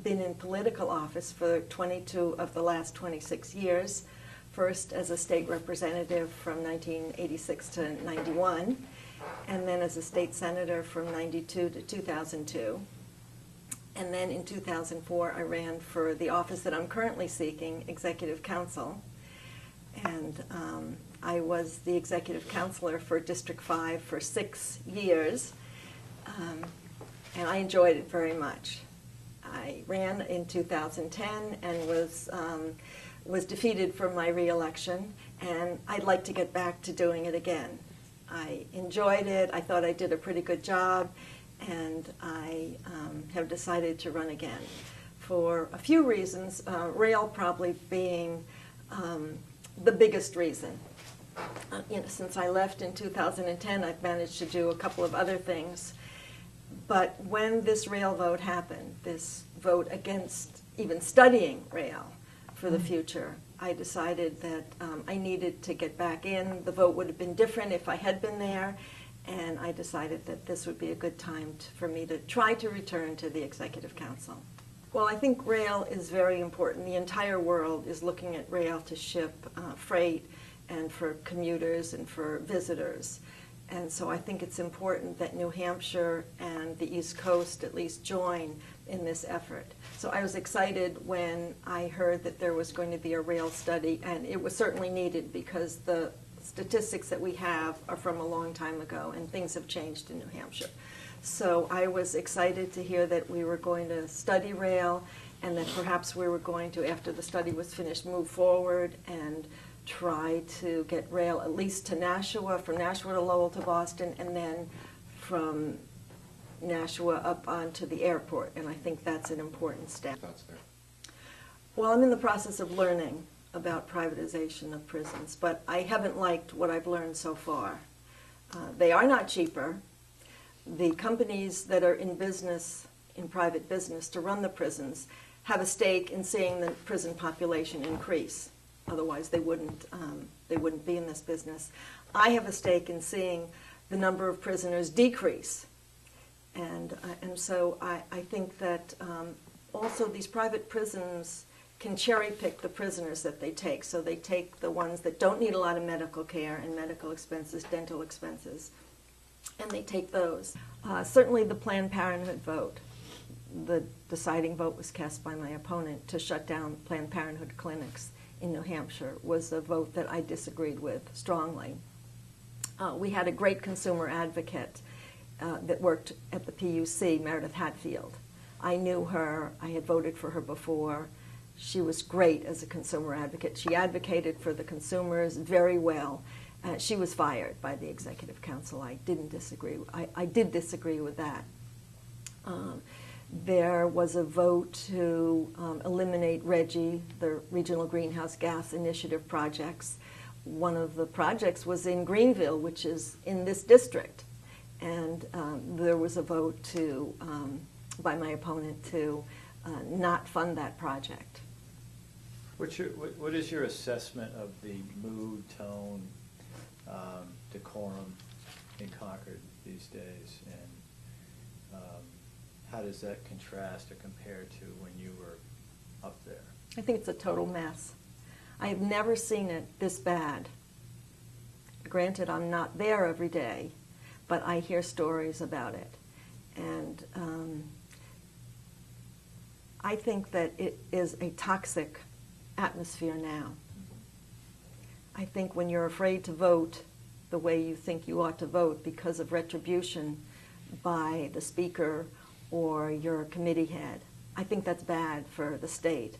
been in political office for 22 of the last 26 years, first as a state representative from 1986 to 91, and then as a state senator from 92 to 2002. And then in 2004, I ran for the office that I'm currently seeking, Executive Council. And I was the Executive Counselor for District 5 for 6 years, and I enjoyed it very much. I ran in 2010 and was defeated for my re-election, and I'd like to get back to doing it again. I enjoyed it. I thought I did a pretty good job, and I have decided to run again for a few reasons, rail probably being the biggest reason. Since I left in 2010, I've managed to do a couple of other things. But when this rail vote happened, this vote against even studying rail for the future, I decided that I needed to get back in. The vote would have been different if I had been there, and I decided that this would be a good time for me to try to return to the Executive Council. Well, I think rail is very important. The entire world is looking at rail to ship freight and for commuters and for visitors. And so I think it's important that New Hampshire and the East Coast at least join in this effort. So I was excited when I heard that there was going to be a rail study, and it was certainly needed because the statistics that we have are from a long time ago, and things have changed in New Hampshire. So I was excited to hear that we were going to study rail, and that perhaps we were going to, after the study was finished, move forward and try to get rail at least to Nashua, from Nashua to Lowell to Boston, and then from Nashua up onto the airport. And I think that's an important step. Well, I'm in the process of learning about privatization of prisons, but I haven't liked what I've learned so far. They are not cheaper. The companies that are in business, in private business, to run the prisons have a stake in seeing the prison population increase. Otherwise, they wouldn't be in this business. I have a stake in seeing the number of prisoners decrease. And so I think that also these private prisons can cherry pick the prisoners that they take. So they take the ones that don't need a lot of medical care and medical expenses, dental expenses, and they take those. Certainly the Planned Parenthood vote, the deciding vote was cast by my opponent to shut down Planned Parenthood clinics in New Hampshire, was a vote that I disagreed with strongly. We had a great consumer advocate that worked at the PUC, Meredith Hatfield. I knew her. I had voted for her before. She was great as a consumer advocate. She advocated for the consumers very well. She was fired by the Executive Council. I didn't disagree. I did disagree with that. There was a vote to eliminate RGGI, the Regional Greenhouse Gas Initiative projects. One of the projects was in Greenville, which is in this district. And there was a vote to, by my opponent to not fund that project. What is your assessment of the mood, tone, decorum in Concord these days, and how does that contrast or compare to when you were up there? I think it's a total mess. I have never seen it this bad. Granted, I'm not there every day, but I hear stories about it. And I think that it is a toxic atmosphere now. I think when you're afraid to vote the way you think you ought to vote because of retribution by the speaker or your committee head, I think that's bad for the state.